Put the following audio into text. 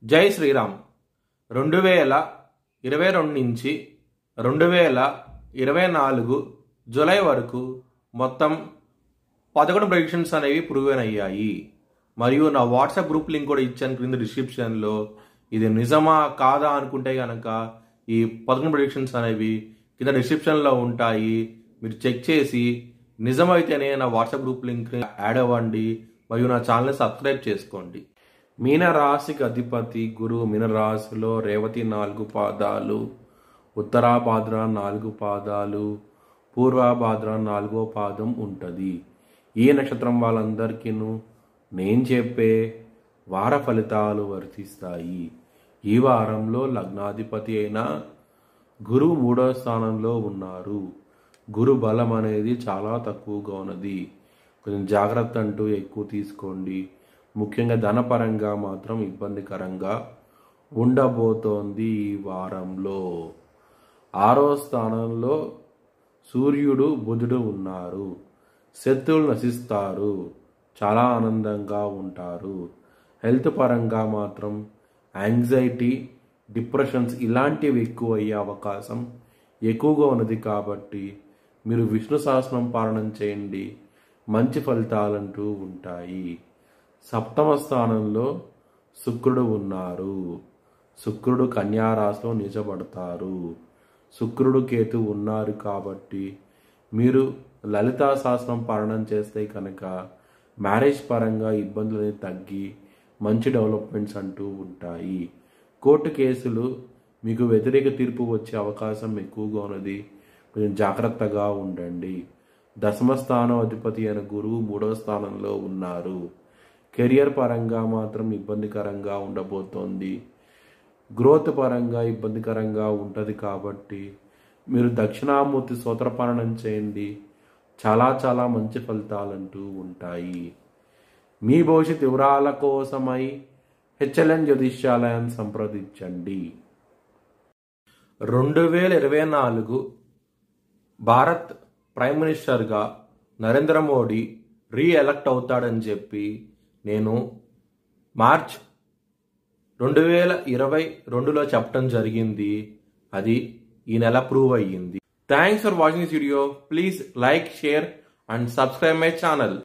జై శ్రీరామ్. 2022 నుంచి 2024 జూలై వరకు మొత్తం 11 ప్రెడిక్షన్స్ అనేవి ప్రూవెన్ అయ్యాయి. మరియు నా వాట్సాప్ గ్రూప్ లింక్ కూడా ఇచ్చాను క్రింద డిస్క్రిప్షన్లో. ఇది నిజమా కాదా అనుకుంటే కనుక ఈ 11 ప్రెడిక్షన్స్ అనేవి కింద డిస్క్రిప్షన్లో ఉంటాయి. మీరు చెక్ చేసి నిజమైతేనే నా వాట్సాప్ గ్రూప్ లింక్ యాడ్ అవ్వండి మరియు నా ఛానల్ని సబ్స్క్రైబ్ చేసుకోండి. మీనరాశికి అధిపతి గురువు. మీనరాశిలో రేవతి 4 పాదాలు, ఉత్తరాభాద్ర 4 పాదాలు, పూర్వభాద్ర 4వ పాదం ఉంటుంది. ఈ నక్షత్రం వాళ్ళందరికీ నేను చెప్పే వార ఫలితాలు వర్తిస్తాయి. ఈ వారంలో లగ్నాధిపతి అయిన గురువు 3వ స్థానంలో ఉన్నారు. గురు బలం అనేది చాలా తక్కువగా ఉన్నది. కొంచెం జాగ్రత్త అంటూ ఎక్కువ తీసుకోండి. ముఖ్యంగా ధనపరంగా మాత్రం ఇబ్బందికరంగా ఉండబోతోంది. ఈ వారంలో 6వ స్థానంలో సూర్యుడు బుధుడు ఉన్నారు. శత్రువులు నశిస్తారు, చాలా ఆనందంగా ఉంటారు. హెల్త్ పరంగా మాత్రం యాంగ్జైటీ, డిప్రెషన్స్ ఇలాంటివి ఎక్కువ అయ్యే అవకాశం ఎక్కువగా ఉన్నది. కాబట్టి మీరు విష్ణు సహస్రం పారాయణం చేయండి, మంచి ఫలితాలంటూ ఉంటాయి. 7వ స్థానంలో శుక్రుడు ఉన్నారు. శుక్రుడు కన్యా రాశిలో నిలబడతారు. శుక్రుడు కేతు ఉన్నారు కాబట్టి మీరు లలితా సహస్రం పారాయణం చేస్తే కనుక మ్యారేజ్ పరంగా ఇబ్బందులు తగ్గి మంచి డెవలప్మెంట్స్ అంటూ ఉంటాయి. కోర్టు కేసులు మీకు వ్యతిరేక తీర్పు వచ్చే అవకాశం ఎక్కువగా ఉన్నది. కొంచెం జాగ్రత్తగా ఉండండి. 10వ స్థానం అధిపతి అయిన గురువు 3వ స్థానంలో ఉన్నారు. కెరియర్ పరంగా మాత్రం ఇబ్బందికరంగా ఉండబోతోంది. గ్రోత్ పరంగా ఇబ్బందికరంగా ఉంటుంది. కాబట్టి మీరు దక్షిణామూర్తి స్తోత్రపారాయణం చేయండి, చాలా చాలా మంచి ఫలితాలంటూ ఉంటాయి. మీ భవిష్యత్ వివరాల కోసమై హెచ్ఎల్ఎన్ జ్యోతిష్యాలయాన్ని సంప్రదించండి. 2024 భారత్ ప్రైమ్ మినిస్టర్గా నరేంద్ర మోడీ రీఎలక్ట్ అవుతాడని చెప్పి నేను మార్చ్ 2022లో చెప్పడం జరిగింది. అది ఈ నెల ప్రూవ్ అయ్యింది. Thanks for watching this video. Please like, share and subscribe my channel.